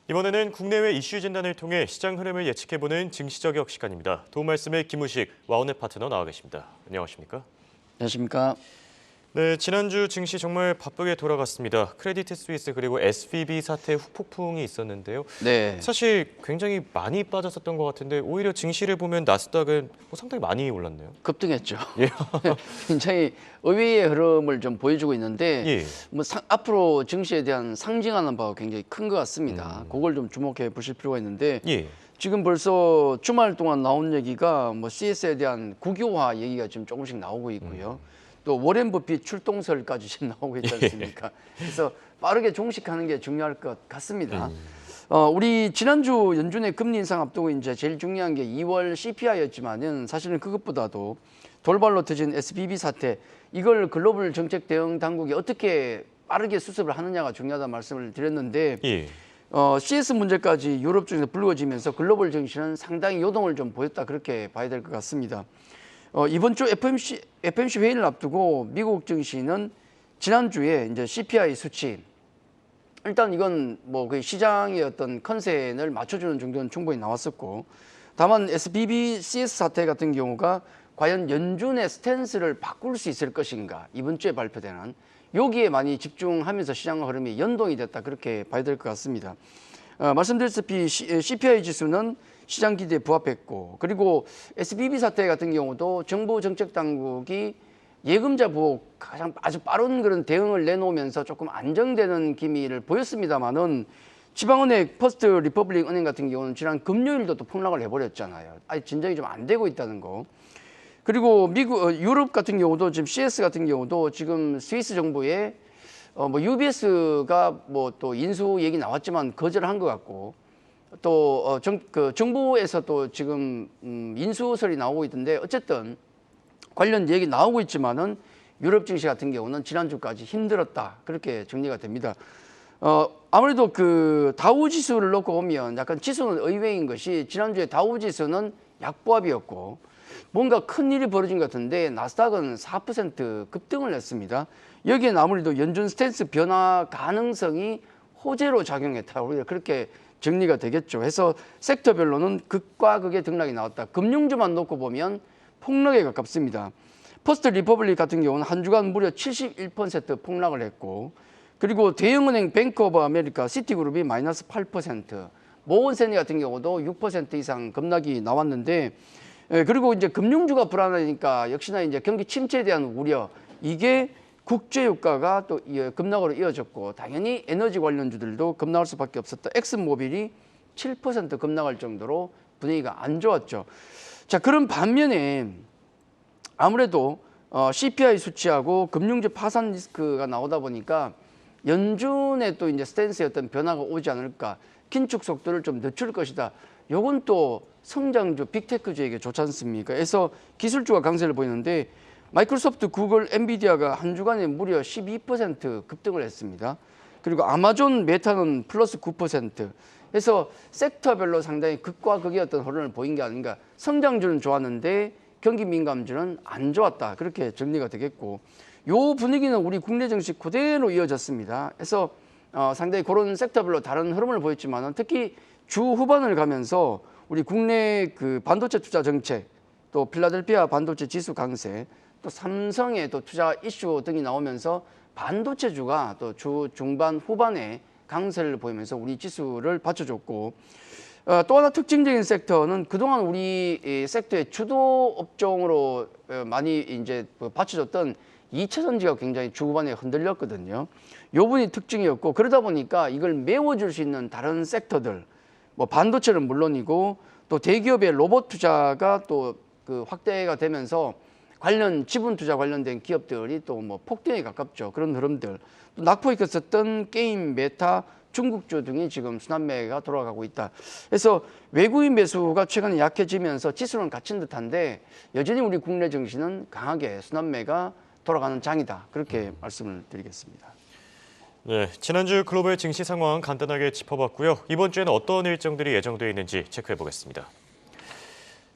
이번에는 국내외 이슈 진단을 통해 시장 흐름을 예측해보는 증시저격 시간입니다. 도움 말씀에 김우식, 와우넷 파트너 나와 계십니다. 안녕하십니까? 안녕하십니까? 네, 지난주 증시 정말 바쁘게 돌아갔습니다. 크레디트 스위스 그리고 SVB 사태 후폭풍이 있었는데요. 네. 사실 굉장히 많이 빠졌었던 것 같은데 오히려 증시를 보면 나스닥은 상당히 많이 올랐네요. 급등했죠. 예. 굉장히 의외의 흐름을 좀 보여주고 있는데 예. 앞으로 증시에 대한 상징하는 바가 굉장히 큰 것 같습니다. 그걸 좀 주목해 보실 필요가 있는데 예. 지금 벌써 주말 동안 나온 얘기가 CS에 대한 국유화 얘기가 지금 조금씩 나오고 있고요. 또 워렌 버핏 출동설까지 지금 나오고 있지 않습니까? 그래서 빠르게 종식하는 게 중요할 것 같습니다. 우리 지난주 연준의 금리 인상 앞두고 이제 제일 중요한 게 2월 CPI였지만은 사실은 그것보다도 돌발로 터진 SVB 사태, 이걸 글로벌 정책 대응 당국이 어떻게 빠르게 수습을 하느냐가 중요하다는 말씀을 드렸는데 예. CS 문제까지 유럽 쪽에서 불거지면서 글로벌 증시는 상당히 요동을 좀 보였다, 그렇게 봐야 될 것 같습니다. 이번 주 FMC 회의를 앞두고 미국 증시는 지난주에 이제 CPI 수치, 일단 이건 그 시장의 어떤 컨센을 맞춰주는 정도는 충분히 나왔었고, 다만 SVB CS 사태 같은 경우가 과연 연준의 스탠스를 바꿀 수 있을 것인가, 이번 주에 발표되는 여기에 많이 집중하면서 시장 흐름이 연동이 됐다, 그렇게 봐야 될 것 같습니다. 말씀드렸다시피 CPI 지수는 시장 기대에 부합했고, 그리고 SVB 사태 같은 경우도 정부 정책 당국이 예금자 보호 가장 아주 빠른 그런 대응을 내놓으면서 조금 안정되는 기미를 보였습니다만은 지방은행 퍼스트 리퍼블릭 은행 같은 경우는 지난 금요일도 또 폭락을 해버렸잖아요. 아직 진정이 좀 안 되고 있다는 거. 그리고 유럽 같은 경우도 지금 CS 같은 경우도 지금 스위스 정부의 UBS가 또 인수 얘기 나왔지만 거절한 것 같고, 또 정부에서 또 지금 인수설이 나오고 있던데, 어쨌든 관련 얘기 나오고 있지만은 유럽 증시 같은 경우는 지난주까지 힘들었다, 그렇게 정리가 됩니다. 아무래도 그 다우 지수를 놓고 보면 약간 지수는 의외인 것이, 지난주에 다우 지수는 약보합이었고 뭔가 큰 일이 벌어진 것 같은데 나스닥은 4% 급등을 했습니다. 여기에는 아무래도 연준 스탠스 변화 가능성이 호재로 작용했다, 우리가 그렇게 정리가 되겠죠. 해서 섹터별로는 극과 극의 등락이 나왔다. 금융주만 놓고 보면 폭락에 가깝습니다. 퍼스트 리퍼블릭 같은 경우는 한 주간 무려 71% 폭락을 했고, 그리고 대형은행 뱅크 오브 아메리카, 시티그룹이 마이너스 8%, 모건스탠리 같은 경우도 6% 이상 급락이 나왔는데, 그리고 이제 금융주가 불안하니까 역시나 이제 경기 침체에 대한 우려, 이게 국제유가가 또 급락으로 이어졌고, 당연히 에너지 관련주들도 급락할 수밖에 없었다. 엑슨모빌이 7% 급락할 정도로 분위기가 안 좋았죠. 자, 그런 반면에 아무래도 CPI 수치하고 금융주 파산 리스크가 나오다 보니까 연준의 또 이제 스탠스의 어떤 변화가 오지 않을까, 긴축 속도를 좀 늦출 것이다. 요건 또 성장주, 빅테크주에게 좋지 않습니까? 그래서 기술주가 강세를 보이는데, 마이크로소프트, 구글, 엔비디아가 한 주간에 무려 12% 급등을 했습니다. 그리고 아마존, 메타는 플러스 9%. 그래서 섹터별로 상당히 극과 극의 어떤 흐름을 보인 게 아닌가. 성장주는 좋았는데 경기 민감주는 안 좋았다, 그렇게 정리가 되겠고, 요 분위기는 우리 국내 증시 그대로 이어졌습니다. 그래서 상당히 그런 섹터별로 다른 흐름을 보였지만, 특히 주 후반을 가면서 우리 국내 그 반도체 투자 정책, 또 필라델피아 반도체 지수 강세, 또 삼성의 또 투자 이슈 등이 나오면서 반도체주가 또 주 중반 후반에 강세를 보이면서 우리 지수를 받쳐줬고, 또 하나 특징적인 섹터는 그동안 우리 섹터의 주도 업종으로 많이 이제 받쳐줬던 2차 전지가 굉장히 주후반에 흔들렸거든요. 요 부분이 특징이었고, 그러다 보니까 이걸 메워줄 수 있는 다른 섹터들, 반도체는 물론이고 또 대기업의 로봇 투자가 또 그 확대가 되면서 관련 지분 투자 관련된 기업들이 또 폭등에 가깝죠. 그런 흐름들. 또 낙폭이 컸었던 게임, 메타, 중국주 등이 지금 순환매가 돌아가고 있다. 그래서 외국인 매수가 최근에 약해지면서 지수는 갇힌 듯한데, 여전히 우리 국내 증시는 강하게 순환매가 돌아가는 장이다, 그렇게 말씀을 드리겠습니다. 네, 지난주 글로벌 증시 상황 간단하게 짚어봤고요. 이번 주에는 어떤 일정들이 예정되어 있는지 체크해 보겠습니다.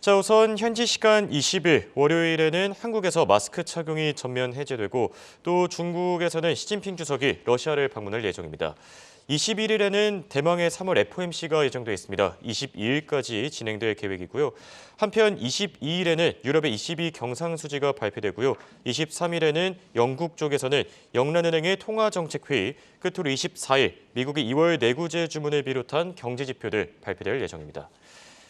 자, 우선 현지 시간 20일 월요일에는 한국에서 마스크 착용이 전면 해제되고, 또 중국에서는 시진핑 주석이 러시아를 방문할 예정입니다. 21일에는 대망의 3월 FOMC가 예정돼 있습니다. 22일까지 진행될 계획이고요. 한편 22일에는 유럽의 ECB 경상수지가 발표되고요. 23일에는 영국 쪽에서는 영란은행의 통화정책회의, 끝으로 24일 미국의 2월 내구재 주문을 비롯한 경제지표들 발표될 예정입니다.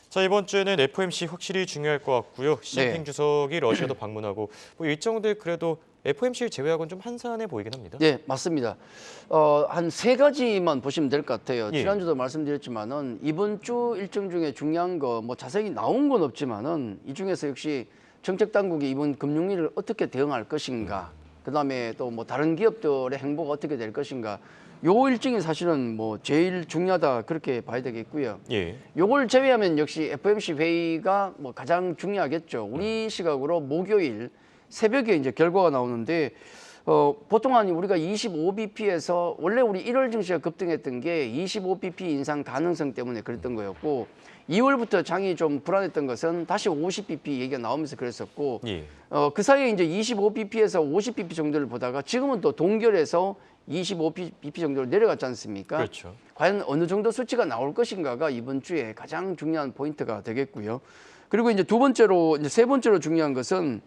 자, 이번 주에는 FOMC 확실히 중요할 것 같고요. 시진핑 주석이 러시아도 방문하고 일정들 그래도 FOMC를 제외하고는 좀 한산해 보이긴 합니다. 네, 맞습니다. 한 세 가지만 보시면 될 것 같아요. 예. 지난주도 말씀드렸지만은 이번 주 일정 중에 중요한 거 뭐 자세히 나온 건 없지만은 이 중에서 역시 정책 당국이 이번 금융위기를 어떻게 대응할 것인가, 그다음에 또 뭐 다른 기업들의 행보가 어떻게 될 것인가. 요 일정이 사실은 뭐 제일 중요하다 그렇게 봐야 되겠고요. 예. 요걸 제외하면 역시 FOMC 회의가 뭐 가장 중요하겠죠. 우리 시각으로 목요일 새벽에 이제 결과가 나오는데 보통 한 우리가 25bp에서 원래 우리 1월 증시가 급등했던 게 25bp 인상 가능성 때문에 그랬던 거였고 2월부터 장이 좀 불안했던 것은 다시 50bp 얘기가 나오면서 그랬었고 예. 그 사이에 이제 25bp에서 50bp 정도를 보다가 지금은 또 동결해서 25bp 정도로 내려갔지 않습니까? 그렇죠. 과연 어느 정도 수치가 나올 것인가가 이번 주에 가장 중요한 포인트가 되겠고요. 그리고 이제 세 번째로 중요한 것은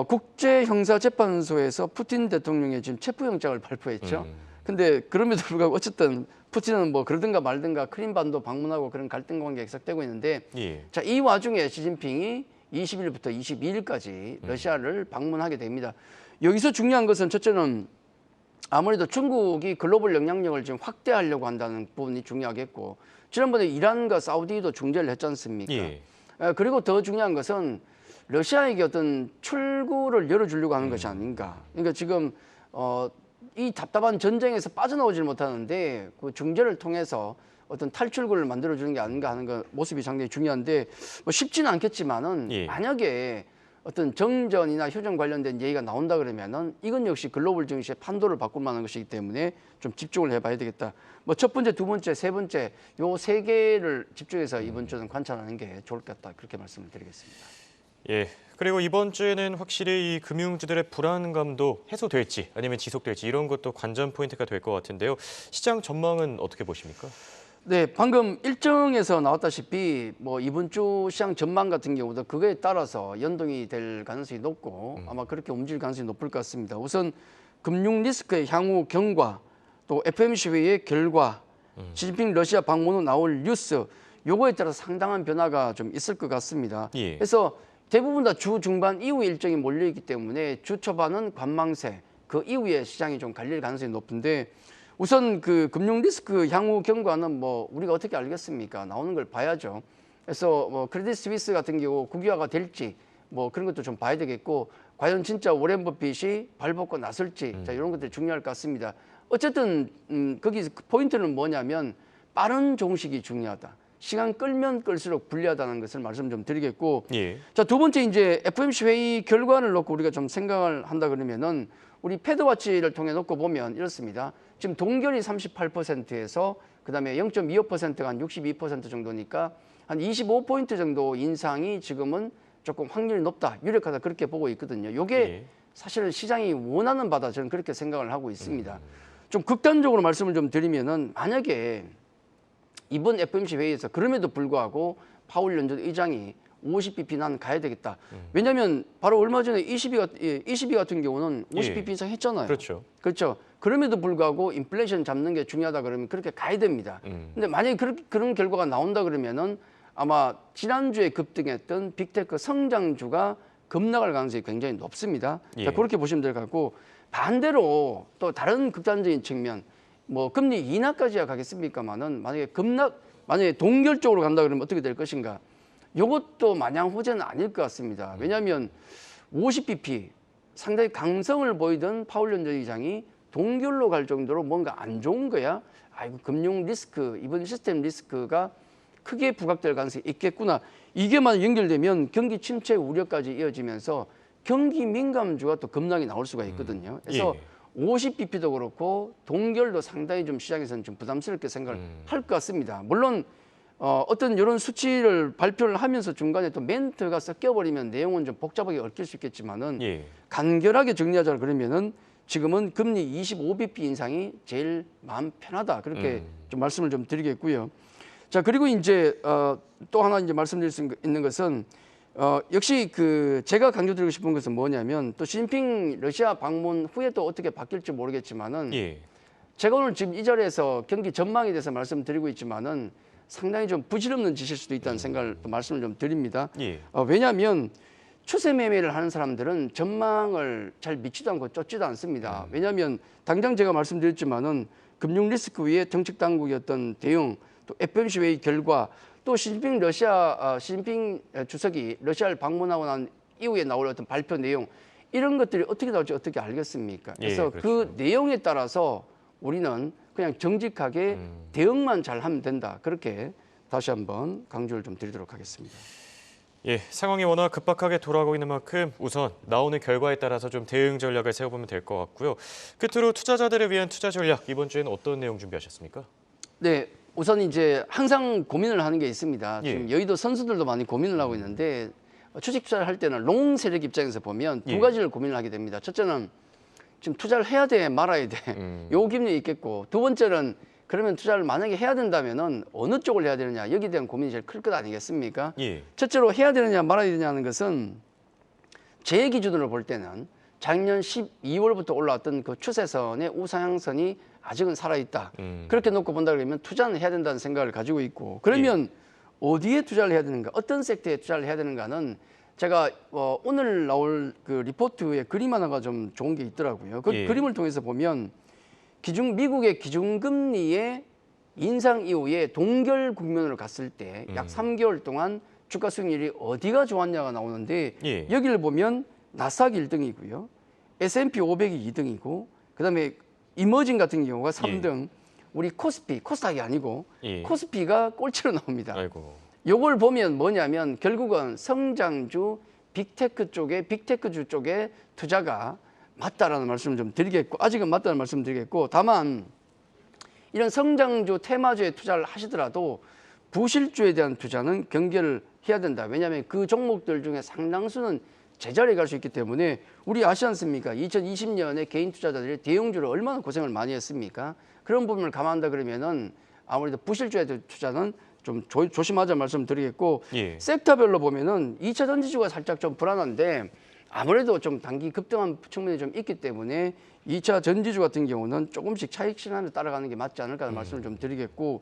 국제형사재판소에서 푸틴 대통령의 지금 체포영장을 발표했죠. 근데 그럼에도 불구하고 어쨌든 푸틴은 뭐 그러든가 말든가 크림반도 방문하고 그런 갈등 관계가 계속되고 있는데 예. 자, 이 와중에 시진핑이 20일부터 22일까지 러시아를 방문하게 됩니다. 여기서 중요한 것은 첫째는 아무래도 중국이 글로벌 영향력을 지금 확대하려고 한다는 부분이 중요하겠고 지난번에 이란과 사우디도 중재를 했지 않습니까? 예. 그리고 더 중요한 것은 러시아에게 어떤 출구를 열어주려고 하는 것이 아닌가. 그러니까 지금 이 답답한 전쟁에서 빠져나오질 못하는데 그 중재를 통해서 어떤 탈출구를 만들어주는 게 아닌가 하는 그 모습이 상당히 중요한데 뭐 쉽지는 않겠지만은 예. 만약에 어떤 정전이나 효정 관련된 얘기가 나온다 그러면은 이건 역시 글로벌 증시의 판도를 바꿀 만한 것이기 때문에 좀 집중을 해봐야 되겠다. 뭐 첫 번째, 두 번째, 세 번째 요 세 개를 집중해서 이번 주는 관찰하는 게 좋을 것 같다. 그렇게 말씀을 드리겠습니다. 예. 그리고 이번 주에는 확실히 이 금융주들의 불안감도 해소될지 아니면 지속될지 이런 것도 관전 포인트가 될 것 같은데요. 시장 전망은 어떻게 보십니까? 네, 방금 일정에서 나왔다시피 뭐 이번 주 시장 전망 같은 경우도 그거에 따라서 연동이 될 가능성이 높고 아마 그렇게 움직일 가능성이 높을 것 같습니다. 우선 금융 리스크의 향후 경과, 또 FOMC 회의의 결과, 시진핑 러시아 방문 후 나올 뉴스, 요거에 따라 상당한 변화가 좀 있을 것 같습니다. 예. 그래서 대부분 다 주 중반 이후 일정이 몰려있기 때문에 주 초반은 관망세, 그 이후에 시장이 좀 갈릴 가능성이 높은데 우선 그 금융 리스크 향후 경과는 뭐 우리가 어떻게 알겠습니까? 나오는 걸 봐야죠. 그래서 뭐 크레딧 스위스 같은 경우 국유화가 될지 뭐 그런 것도 좀 봐야 되겠고 과연 진짜 워렌 버핏이 발벗고 나설지 자 이런 것들이 중요할 것 같습니다. 어쨌든 거기 포인트는 뭐냐면 빠른 종식이 중요하다. 시간 끌면 끌수록 불리하다는 것을 말씀 좀 드리겠고 예. 자, 두 번째 이제 FOMC 회의 결과를 놓고 우리가 좀 생각을 한다 그러면은 우리 패드와치를 통해 놓고 보면 이렇습니다. 지금 동결이 38%에서 그다음에 0.25%가 한 62% 정도니까 한 25포인트 정도 인상이 지금은 조금 확률이 높다, 유력하다 그렇게 보고 있거든요. 요게 예. 사실은 시장이 원하는 바다 저는 그렇게 생각을 하고 있습니다. 좀 극단적으로 말씀을 좀 드리면은 만약에 이번 FOMC 회의에서 그럼에도 불구하고 파월 연준 의장이 50bp 난 가야 되겠다. 왜냐하면 바로 얼마 전에 ECB 같은 경우는 50bp 이상 했잖아요. 그렇죠. 그렇죠. 그럼에도 불구하고 인플레이션 잡는 게 중요하다 그러면 그렇게 가야 됩니다. 근데 만약에 그런 결과가 나온다 그러면은 아마 지난주에 급등했던 빅테크 성장주가 급락할 가능성이 굉장히 높습니다. 예. 자, 그렇게 보시면 될 것 같고 반대로 또 다른 극단적인 측면 뭐 금리 인하까지야 가겠습니까만은 만약에 동결 쪽으로 간다 그러면 어떻게 될 것인가? 이것도 마냥 호재는 아닐 것 같습니다. 왜냐하면 50bp 상당히 강성을 보이던 파월 연준 의장이 동결로 갈 정도로 뭔가 안 좋은 거야. 아이고 금융 리스크 이번 시스템 리스크가 크게 부각될 가능성이 있겠구나. 이게만 연결되면 경기 침체 우려까지 이어지면서 경기 민감주가 또 급락이 나올 수가 있거든요. 그래서 예. 50bp도 그렇고 동결도 상당히 좀 시장에서는 좀 부담스럽게 생각을 할 것 같습니다. 물론 어떤 이런 수치를 발표를 하면서 중간에 또 멘트가 섞여버리면 내용은 좀 복잡하게 얽힐 수 있겠지만은 예. 간결하게 정리하자 그러면은 지금은 금리 25bp 인상이 제일 마음 편하다. 그렇게 좀 말씀을 좀 드리겠고요. 자, 그리고 이제 또 하나 이제 말씀드릴 수 있는 것은 역시 그 제가 강조드리고 싶은 것은 뭐냐면 또 시진핑 러시아 방문 후에 또 어떻게 바뀔지 모르겠지만은 예. 제가 오늘 지금 이 자리에서 경기 전망에 대해서 말씀드리고 있지만은 상당히 좀 부질없는 짓일 수도 있다는 생각을 또 말씀을 좀 드립니다. 예. 왜냐하면 추세 매매를 하는 사람들은 전망을 잘 믿지도 않고 쫓지도 않습니다. 왜냐하면 당장 제가 말씀드렸지만은 금융 리스크 위에 정책 당국이었던 대응, 또 FOMC 회의 결과, 또 시진핑 주석이 러시아를 방문하고 난 이후에 나올 어떤 발표 내용, 이런 것들이 어떻게 나올지 어떻게 알겠습니까? 그래서 예, 그렇죠. 그 내용에 따라서 우리는 그냥 정직하게 대응만 잘하면 된다. 그렇게 다시 한번 강조를 좀 드리도록 하겠습니다. 예, 상황이 워낙 급박하게 돌아가고 있는 만큼 우선 나오는 결과에 따라서 좀 대응 전략을 세워보면 될 것 같고요. 끝으로 투자자들을 위한 투자 전략, 이번 주에는 어떤 내용 준비하셨습니까? 네, 우선 이제 항상 고민을 하는 게 있습니다. 예. 지금 여의도 선수들도 많이 고민을 하고 있는데 주식 투자를 할 때는 롱 세력 입장에서 보면 두 가지를 고민을 하게 됩니다. 첫째는 지금 투자를 해야 돼, 말아야 돼. 요 기준이 있겠고, 두 번째는 그러면 투자를 만약에 해야 된다면은 어느 쪽을 해야 되느냐, 여기에 대한 고민이 제일 클 것 아니겠습니까? 예. 첫째로 해야 되느냐 말아야 되느냐는 것은 제 기준으로 볼 때는 작년 12월부터 올라왔던 그 추세선의 우상향선이 아직은 살아있다. 그렇게 놓고 본다 그러면 투자는 해야 된다는 생각을 가지고 있고, 그러면 어디에 투자를 해야 되는가, 어떤 섹터에 투자를 해야 되는가는 제가 오늘 나올 그 리포트에 그림 하나가 좀 좋은 게 있더라고요. 그 그림을 통해서 보면 미국의 기준금리의 인상 이후에 동결 국면으로 갔을 때 약 3개월 동안 주가 수익률이 어디가 좋았냐가 나오는데 여기를 보면 나스닥 1등이고요. S&P 500이 2등이고 그다음에 이머징 같은 경우가 3등. 우리 코스닥이 아니고 코스피가 꼴찌로 나옵니다. 아이고. 요걸 보면 뭐냐면 결국은 성장주 빅테크주 쪽에 투자가 맞다라는 말씀을 좀 드리겠고, 아직은 맞다는 말씀 드리겠고, 다만 이런 성장주 테마주에 투자를 하시더라도 부실주에 대한 투자는 경계를 해야 된다. 왜냐하면 그 종목들 중에 상당수는 제자리에 갈 수 있기 때문에 우리 아시지 않습니까? 2020년에 개인 투자자들이 대형주로 얼마나 고생을 많이 했습니까? 그런 부분을 감안한다 그러면은 아무래도 부실주에 대한 투자는 좀 조심하자 말씀드리겠고, 섹터별로 보면은 2차 전지주가 살짝 좀 불안한데 아무래도 좀 단기 급등한 측면이 좀 있기 때문에 2차 전지주 같은 경우는 조금씩 차익 실현을 따라가는 게 맞지 않을까 하는 말씀을 좀 드리겠고,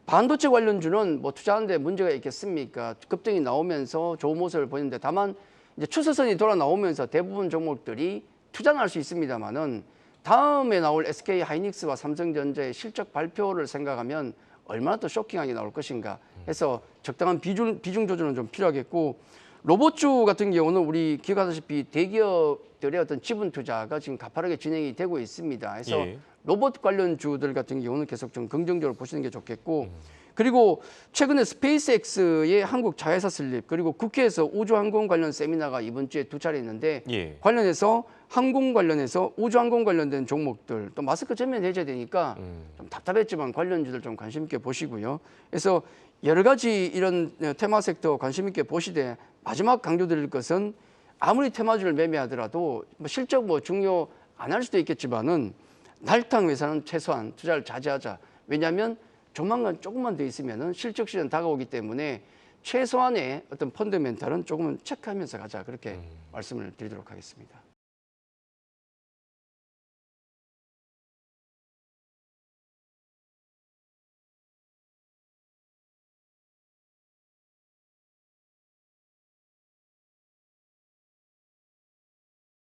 반도체 관련주는 뭐 투자하는데 문제가 있겠습니까? 급등이 나오면서 좋은 모습을 보이는데, 다만 이제 추세선이 돌아 나오면서 대부분 종목들이 투자는 할 수 있습니다만은 다음에 나올 SK 하이닉스와 삼성전자의 실적 발표를 생각하면 얼마나 또 쇼킹하게 나올 것인가 해서 적당한 비중 조절은 좀 필요하겠고, 로봇주 같은 경우는 우리 기억하다시피 대기업들의 어떤 지분 투자가 지금 가파르게 진행이 되고 있습니다. 그래서 로봇 관련주들 같은 경우는 계속 좀 긍정적으로 보시는 게 좋겠고, 그리고 최근에 스페이스X의 한국 자회사 설립, 그리고 국회에서 우주항공 관련 세미나가 이번 주에 2차례 있는데 관련해서 항공 관련해서 우주항공 관련된 종목들, 또 마스크 전면 해제되니까 좀 답답했지만 관련주들 좀 관심 있게 보시고요. 그래서 여러 가지 이런 테마 섹터 관심 있게 보시되, 마지막 강조드릴 것은 아무리 테마주를 매매하더라도 실적 중요 안 할 수도 있겠지만은 날탕 회사는 최소한 투자를 자제하자. 왜냐하면 조만간 조금만 더 있으면은 실적 시즌 다가오기 때문에 최소한의 어떤 펀더멘탈은 조금은 체크하면서 가자. 그렇게 말씀을 드리도록 하겠습니다.